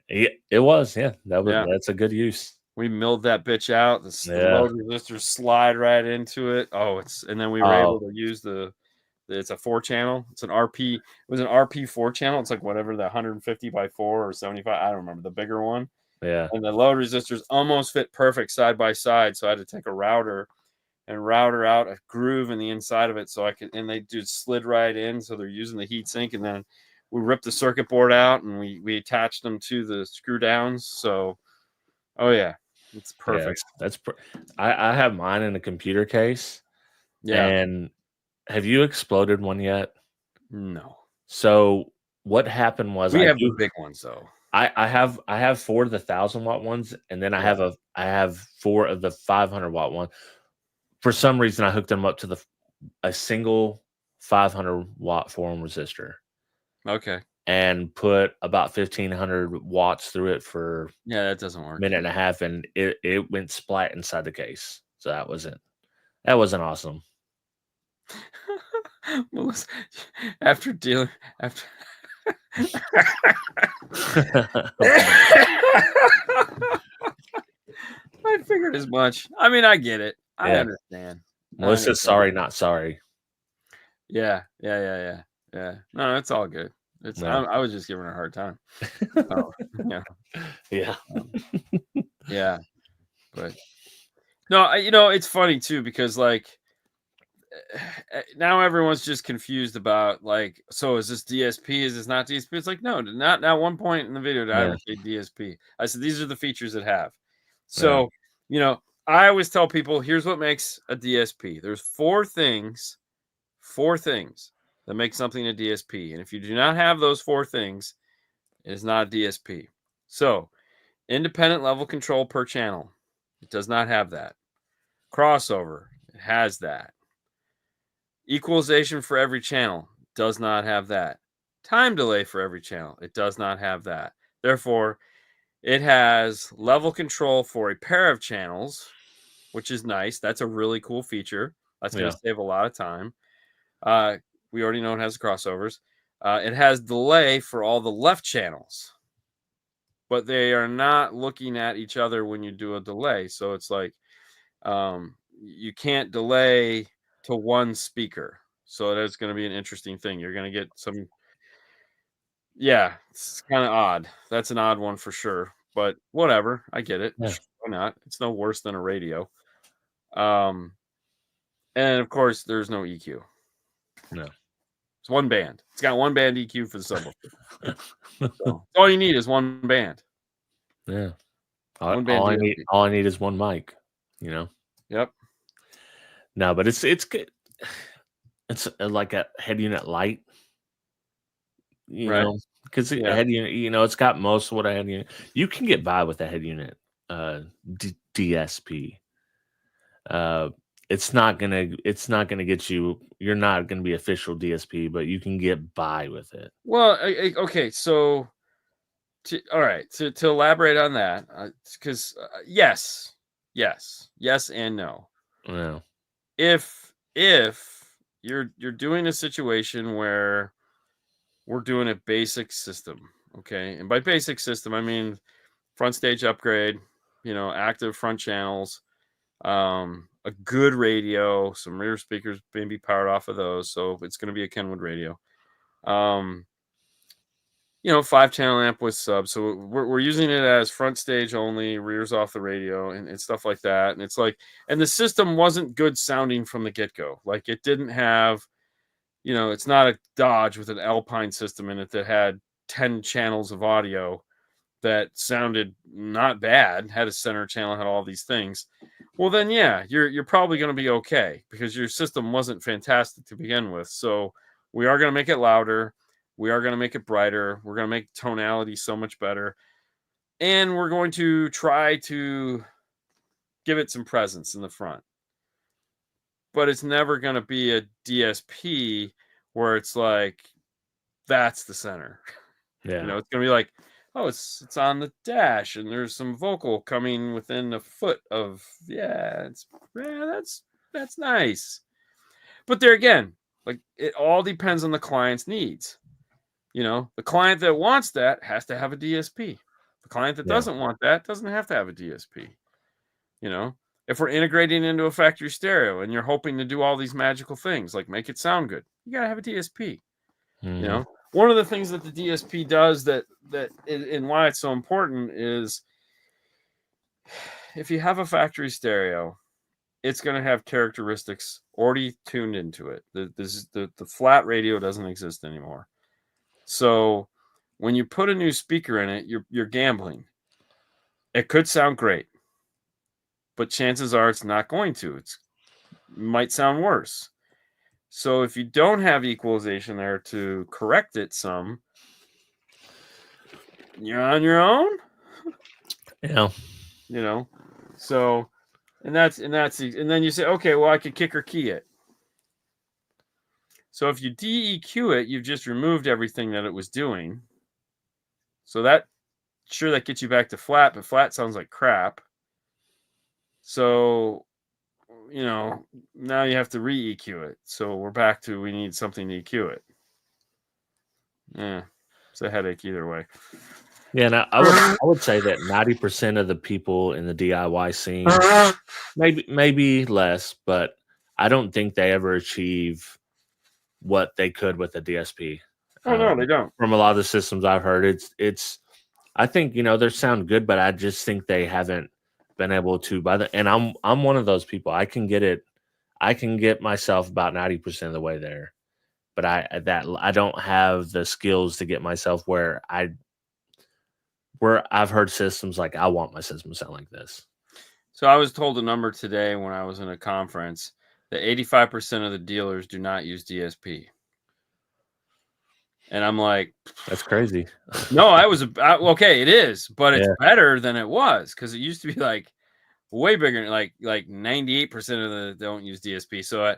It was, yeah. Yeah. That's a good use. We milled that bitch out. The Yeah. load resistors slide right into it. Oh, and then we were able Oh, to use it's a 4-channel. It's an RP. It was an RP 4-channel. It's like whatever the 150 by 4 or 75. I don't remember the bigger one. yeah. And the load resistors almost fit perfect side by side. So I had to take a router and router out a groove in the inside of it so I could, and they just slid right in. So they're using the heat sink, and then we ripped the circuit board out and we attached them to the screw downs. So, oh yeah, it's Yeah. perfect. I have mine in a computer case. Yeah. And have you exploded one yet? No. So what happened was We have the big ones though. I have 4 of the 1,000-watt ones, and then Yeah. I have 4 of the 500-watt one. For some reason, I hooked them up to a single 500-watt 4-ohm resistor Okay. and put about 1,500 watts through it for Yeah, that doesn't a work. minute and a half, and it went splat inside the case. So that wasn't awesome. Melissa, after dealing after I figured as much. I mean, I get it. I Yeah. understand. I Melissa's understand. sorry, not sorry. Yeah, yeah, yeah, yeah, yeah. No, it's all good. No. I was just giving her a hard time. Oh, yeah, Yeah. yeah. But no, it's funny too because like now everyone's just confused about like, so is this DSP? Is this not DSP? It's like no, not one point in the video did I Yeah. ever say DSP. I said these are the features it have. Yeah. So I always tell people here's what makes a DSP. There's four things that make something a DSP. And if you do not have those four things, it is not a DSP. So, independent level control per channel. It does not have that. Crossover. It has that. Equalization for every channel. Does not have that. Time delay for every channel. It does not have that. Therefore, it has level control for a pair of channels, which is nice. That's a really cool feature. That's going Yeah. to save a lot of time. We already know it has crossovers. It has delay for all the left channels, but they are not looking at each other when you do a delay. So it's like you can't delay to one speaker. So that's going to be an interesting thing. You're going to get some. Yeah, it's kind of odd. That's an odd one for sure. But whatever, I get it. Yeah. Why not? It's no worse than a radio. Um, and of course, there's no EQ. No. It's one band. It's got one band EQ for the subwoofer. So all you need is one band. Yeah. One band DSP. All I need is one mic, you know. Yep. No, but it's good. It's like a head unit light, you Right. know, because a Yeah. head unit, it's got most of what a head unit. You can get by with a head unit DSP. Uh, it's not gonna get you. You're not gonna be official DSP, but you can get by with it. Well, okay. So, all right. To elaborate on that, because yes, and no. Yeah. If you're doing a situation where we're doing a basic system, okay, and by basic system I mean front stage upgrade, active front channels, a good radio, some rear speakers maybe powered off of those, so it's going to be a Kenwood radio. 5-channel amp with sub, so we're using it as front stage only, rears off the radio, and stuff like that. And it's like, and the system wasn't good sounding from the get-go. Like it didn't have, it's not a Dodge with an Alpine system in it that had 10 channels of audio that sounded not bad, had a center channel, had all these things, well then yeah, you're probably going to be okay because your system wasn't fantastic to begin with. So we are going to make it louder, we are going to make it brighter, we're going to make tonality so much better, and we're going to try to give it some presence in the front. But it's never going to be a DSP where it's like that's the center. Yeah. You know, it's going to be like, oh, it's on the dash and there's some vocal coming within a foot of, that's nice. But there again, like it all depends on the client's needs. You know, the client that wants that has to have a DSP. The client that doesn't want that doesn't have to have a DSP. You know, if we're integrating into a factory stereo and you're hoping to do all these magical things like make it sound good, you got to have a DSP. You know, one of the things that the DSP does and why it's so important is if you have a factory stereo, it's going to have characteristics already tuned into it. The flat radio doesn't exist anymore. So when you put a new speaker in it, you're gambling. It could sound great, but chances are it's not going to. It might sound worse. So if you don't have equalization there to correct it some, you're on your own. Yeah. You know, so and then you say, okay, well, I could kick or key it. So if you DEQ it, you've just removed everything that it was doing. So that gets you back to flat, but flat sounds like crap. So, you know, now you have to re-EQ it. So we're back to we need something to EQ it. Yeah, it's a headache either way. Yeah, and I would say that 90% of the people in the DIY scene, maybe less, but I don't think they ever achieve what they could with a DSP. Oh no, they don't. From a lot of the systems I've heard, it's I think, you know, they sound good, but I just think they haven't been able to and I'm one of those people. I can get myself about 90% of the way there. But I don't have the skills to get myself where I've heard systems like I want my system to sound like this. So I was told a number today when I was in a conference that 85% of the dealers do not use DSP. And I'm like, that's crazy. No, okay, it is, but it's better than it was because it used to be like way bigger, like 98% of the don't use DSP. So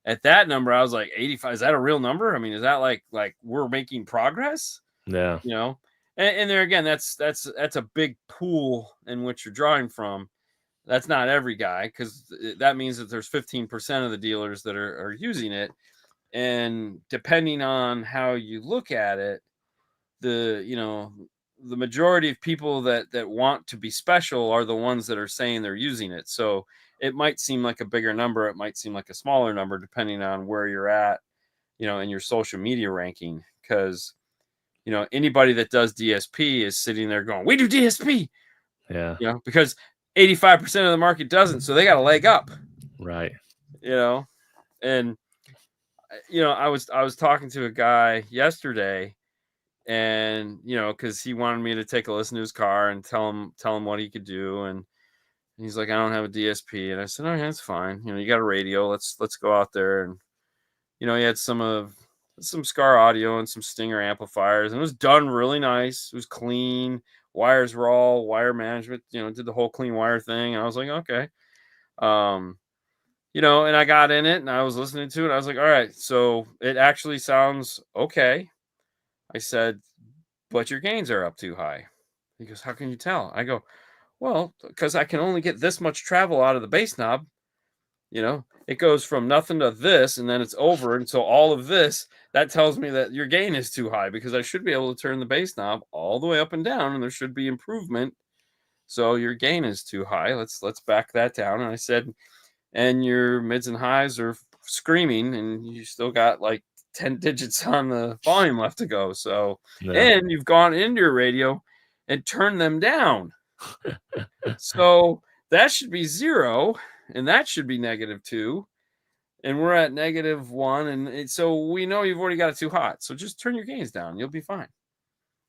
at that number, I was like 85. Is that a real number? I mean, is that like we're making progress? Yeah. You know, and there again, that's a big pool in which you're drawing from. That's not every guy because that means that there's 15% of the dealers that are using it. And depending on how you look at it, the majority of people that want to be special are the ones that are saying they're using it. So it might seem like a bigger number, it might seem like a smaller number, depending on where you're at, you know, in your social media ranking. Because, you know, anybody that does DSP is sitting there going, we do DSP. Yeah. You know, because 85% of the market doesn't, so they got a leg up. Right. You know, and you know, I was talking to a guy yesterday, and you know, because he wanted me to take a listen to his car and tell him what he could do, and he's like, I don't have a DSP, and I said, oh yeah, that's fine. You know, you got a radio. Let's go out there, and you know, he had some Scar audio and some Stinger amplifiers, and it was done really nice. It was clean. Wires were all wire management. You know, did the whole clean wire thing, and I was like, okay. You know, and I got in it and I was listening to it. I was like, all right, so it actually sounds okay. I said, but your gains are up too high. He goes, how can you tell? I go, well, because I can only get this much travel out of the bass knob. You know, it goes from nothing to this and then it's over. And so all of this, that tells me that your gain is too high because I should be able to turn the bass knob all the way up and down and there should be improvement. So your gain is too high. Let's back that down. And I said, and your mids and highs are screaming and you still got like 10 digits on the volume left to go. So, and you've gone into your radio and turned them down. So that should be 0 and that should be -2. And we're at -1. And so we know you've already got it too hot. So just turn your gains down. You'll be fine.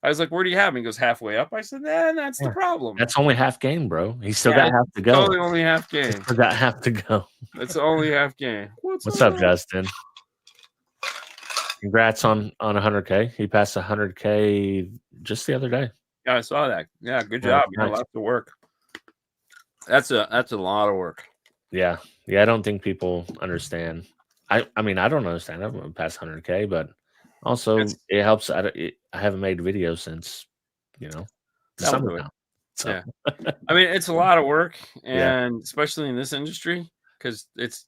I was like, "Where do you have him?" He goes, "Halfway up." I said, that's the Yeah. problem." That's only half game, bro. He's still Yeah, got it's half to go. totally only half He's game. still got half to go. It's only half game. What's up, Justin? Congrats on 100K. He passed 100K just the other day. Yeah, I saw that. Yeah, good job. Nice. Lots of work. That's a lot of work. Yeah. I don't think people understand. I mean, I don't understand. I haven't passed 100K, but also it helps. I haven't made videos since, summer now. So. Yeah. I mean, it's a lot of work, Yeah. and especially in this industry, because it's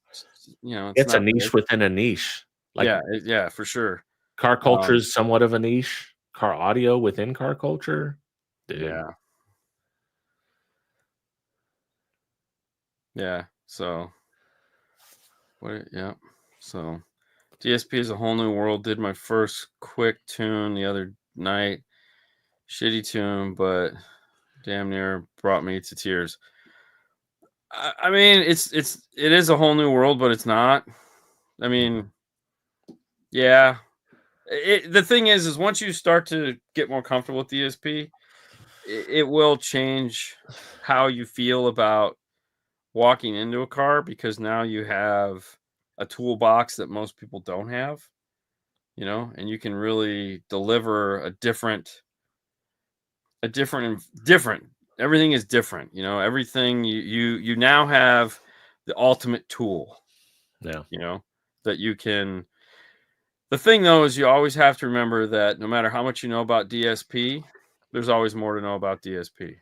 It's a not niche big. within a niche. Like Yeah, for sure. car culture is somewhat of a niche. Car audio within car culture. Dude. Yeah. Yeah. So So DSP is a whole new world. Did my first quick tune the other night. Shitty tune, but damn near brought me to tears. I mean, it is a whole new world, but it's not. I mean, yeah. The thing is once you start to get more comfortable with DSP, it will change how you feel about walking into a car, because now you have a toolbox that most people don't have, and you can really deliver a different. Everything is different, everything you now have the ultimate tool. Yeah. That you can. The thing though is you always have to remember that no matter how much you know about DSP, there's always more to know about DSP.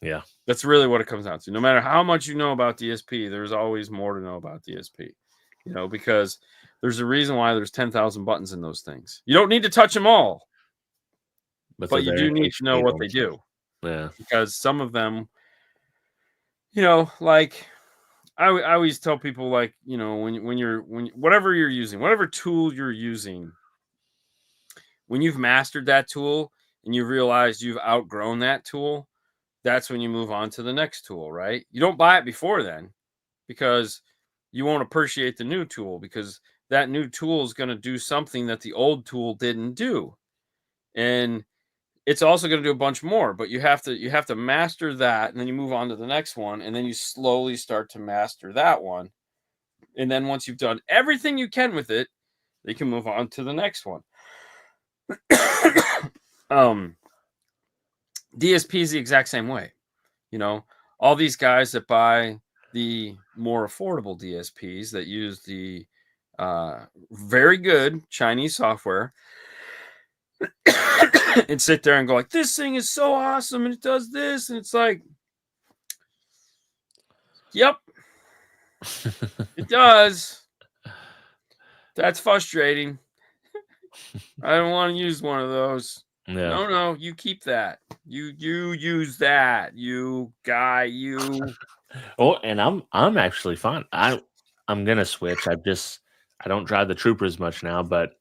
Yeah. That's really what it comes down to. No matter how much you know about DSP, there's always more to know about DSP. Because there's a reason why there's 10,000 buttons in those things. You don't need to touch them all, but you do need to know what they do. Yeah. Because some of them, like I always tell people, like, when whatever you're using, whatever tool you're using, when you've mastered that tool and you realize you've outgrown that tool, that's when you move on to the next tool, right? You don't buy it before then, because you won't appreciate the new tool, because that new tool is going to do something that the old tool didn't do. And it's also going to do a bunch more, but you have to master that, and then you move on to the next one, and then you slowly start to master that one. And then once you've done everything you can with it, you can move on to the next one. DSP is the exact same way. All these guys that buy the more affordable DSPs that use the very good Chinese software and sit there and go like, this thing is so awesome and it does this, and it's like, yep, it does. That's frustrating. I don't want to use one of those. Yeah. No, you keep that. You use that. You guy, you. Oh, and I'm actually fine. I'm gonna switch. I don't drive the Trooper as much now, but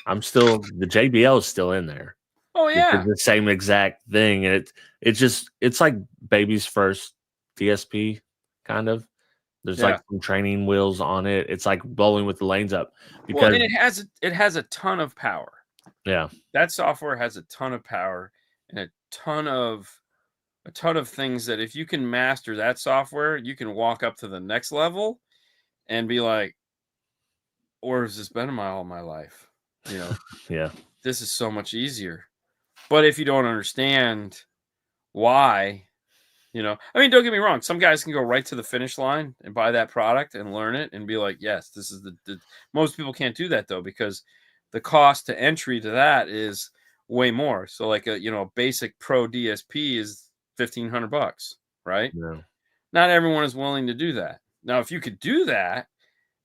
the JBL is still in there. Oh yeah, the same exact thing, and it's like baby's first DSP kind of. There's like some training wheels on it. It's like bowling with the lanes up. Well, and it has a ton of power. Yeah, that software has a ton of power and a ton of things that if you can master that software, you can walk up to the next level and be like, or has this been in all my life? Yeah. This is so much easier. But if you don't understand why, I mean, don't get me wrong. Some guys can go right to the finish line and buy that product and learn it and be like, yes, this is the most people can't do that though, because the cost to entry to that is way more. So like a basic pro DSP is $1,500, right? Yeah. Not everyone is willing to do that. Now, if you could do that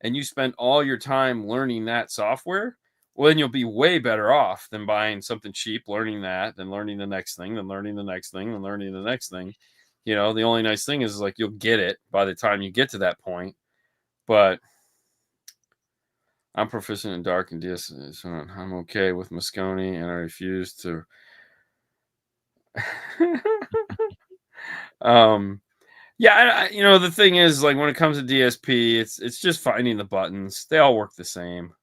and you spend all your time learning that software, well, then you'll be way better off than buying something cheap, learning that, then learning the next thing, then learning the next thing, then learning the next thing. The only nice thing is like you'll get it by the time you get to that point. But I'm proficient in dark and DS, so I'm okay with Moscone, and I refuse to. Yeah, the thing is, like, when it comes to DSP, it's just finding the buttons. They all work the same.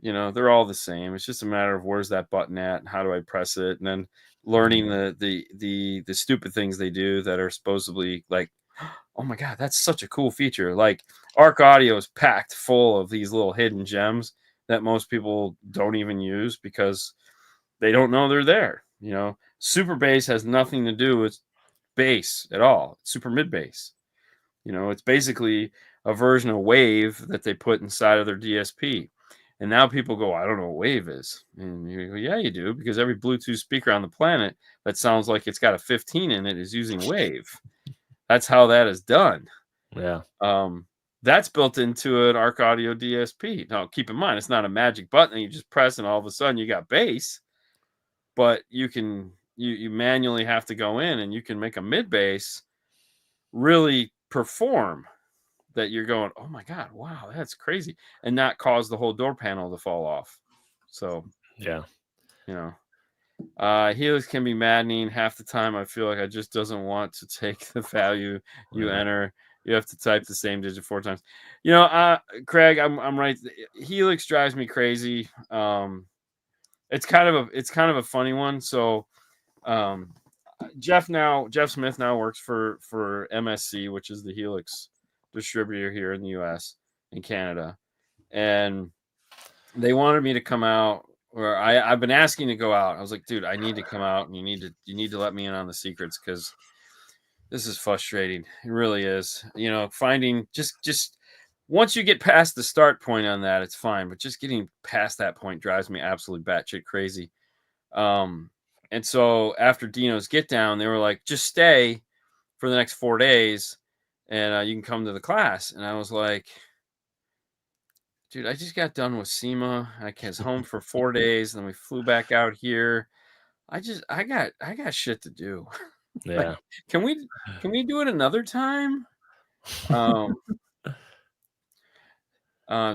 you know, they're all the same. It's just a matter of where's that button at and how do I press it, and then learning the stupid things they do that are supposedly like, oh my god, that's such a cool feature. Like Arc Audio is packed full of these little hidden gems that most people don't even use because they don't know they're there. You know, super bass has nothing to do with bass at all. It's super mid bass. You know, it's basically a version of Wave that they put inside of their DSP. And now people go, I don't know what Wave is. And you go, yeah, you do, because every Bluetooth speaker on the planet that sounds like it's got a 15 in it is using Wave. That's how that is done. Yeah. That's built into an Arc Audio DSP. Now, keep in mind, it's not a magic button that you just press and all of a sudden you got bass. But you can you manually have to go in and you can make a mid bass really perform that you're going, oh my god, wow, that's crazy, and not cause the whole door panel to fall off. So yeah, you know, Helix can be maddening. Half the time I feel like I just doesn't want to take the value you enter. You have to type the same digit 4 times. You know, Craig, I'm right. Helix drives me crazy. It's kind of a funny one. So Jeff Smith now works for MSC, which is the Helix distributor here in the US and Canada, and they wanted me to come out, or I've been asking to go out. I was like, dude, I need to come out, and you need to let me in on the secrets, because this is frustrating. It really is. You know, finding just once you get past the start point on that, it's fine, but just getting past that point drives me absolutely batshit crazy. And so after Dino's get down, they were like, just stay for the next 4 days and you can come to the class. And I was like, dude, I just got done with SEMA. I was home for 4 days, and then we flew back out here. I got shit to do. yeah. Like, can we do it another time?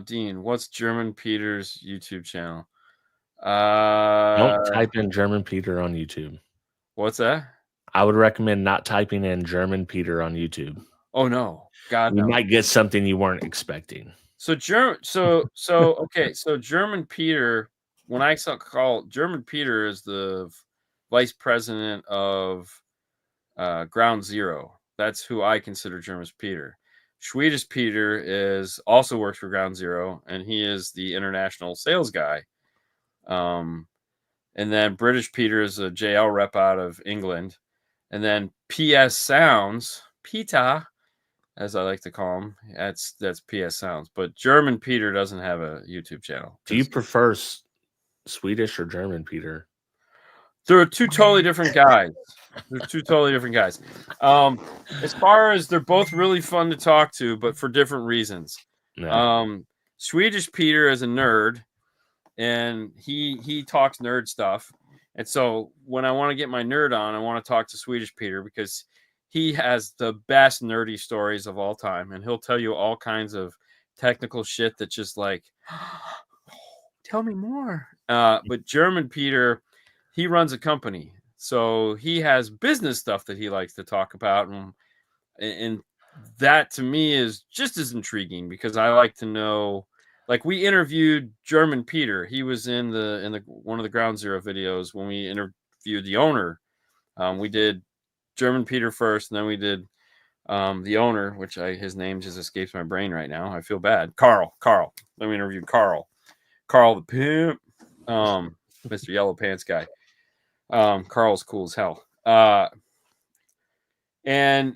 Dean, what's German Peter's YouTube channel? Don't type in German Peter on YouTube. What's that? I would recommend not typing in German Peter on YouTube. Oh no, God, you no. might get something you weren't expecting. So German Peter, when I call German Peter, is the vice president of Ground Zero. That's who I consider German Peter. Swedish Peter also works for Ground Zero, and he is the international sales guy. And then British Peter is a JL rep out of England. And then PS Sounds, Peter, as I like to call him, that's PS Sounds. But German Peter doesn't have a YouTube channel. Do you prefer Swedish or German Peter? They're two totally different guys. As far as they're both really fun to talk to, but for different reasons. Yeah. Swedish Peter is a nerd, and he talks nerd stuff. And so when I want to get my nerd on, I want to talk to Swedish Peter, because he has the best nerdy stories of all time, and he'll tell you all kinds of technical shit that just like, tell me more. But German Peter, he runs a company, so he has business stuff that he likes to talk about, and that to me is just as intriguing, because I like to know. Like, we interviewed German Peter. He was in the one of the Ground Zero videos when we interviewed the owner. We did German Peter first, and then we did the owner, which his name just escapes my brain right now. I feel bad. Carl. Then we interviewed Carl the pimp, Mr. Yellow Pants guy. Carl's cool as hell. And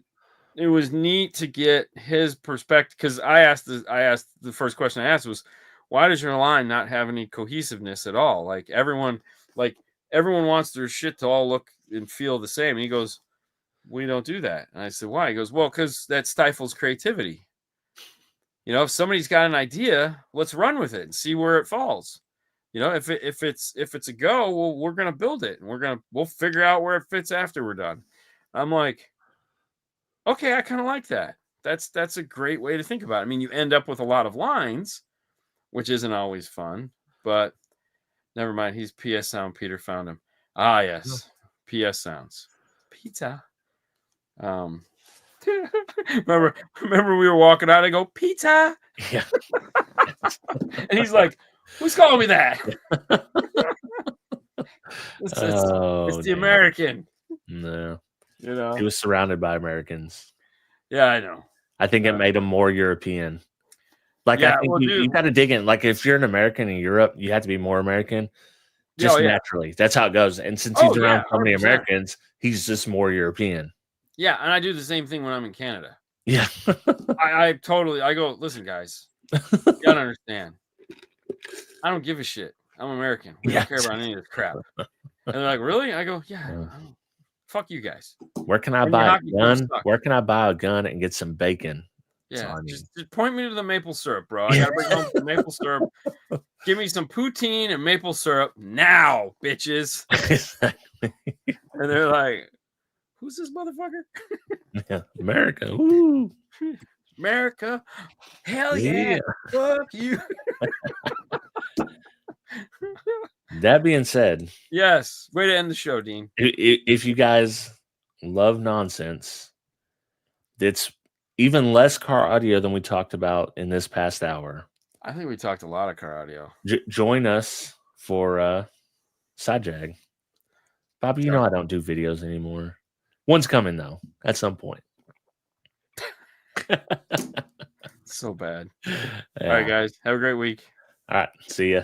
it was neat to get his perspective, because I asked the first question I asked was, why does your line not have any cohesiveness at all? Like everyone wants their shit to all look and feel the same. And he goes, we don't do that. And I said, why? He goes, well, because that stifles creativity. You know, if somebody's got an idea, let's run with it and see where it falls. You know, if it's a go, well, we're gonna build it, and we'll figure out where it fits after we're done. I'm like, okay, I kind of like that. That's a great way to think about it. I mean, you end up with a lot of lines, which isn't always fun, but never mind. He's PS Sound. Peter found him. Ah, yes. PS Sounds. Pizza. Remember we were walking out, I go, pizza. Yeah. And he's like, Who's calling me that? It's Oh, the damn. American. No. You know? He was surrounded by Americans. Yeah, I know. I think it made him more European. Like, Yeah, I think well, you dude. got to dig in. Like, if you're an American in Europe, you have to be more American. Just Oh, yeah. naturally. That's how it goes. And since Oh, he's yeah, around so many 100%. Americans, he's just more European. Yeah, and I do the same thing when I'm in Canada. Yeah. I go, listen, guys, you gotta understand. I don't give a shit. I'm American. We don't care about any of this crap. And they're like, really? I go, yeah, I don't. Fuck you guys. Where can I And your buy a hockey team gun? sucks. Where can I buy a gun and get some bacon? That's all Yeah, I need. just point me to the maple syrup, bro. I gotta bring home some maple syrup. Give me some poutine and maple syrup now, bitches. Exactly. And they're like, who's this motherfucker? Yeah. America. Woo. America. Hell yeah. Fuck you. That being said, Yes. Way to end the show, Dean. if you guys love nonsense, it's even less car audio than we talked about in this past hour. I think we talked a lot of car audio. Join us for Side Jag. Bobby, you know I don't do videos anymore. One's coming, though, at some point. So bad. Yeah. All right, guys. Have a great week. All right. See ya.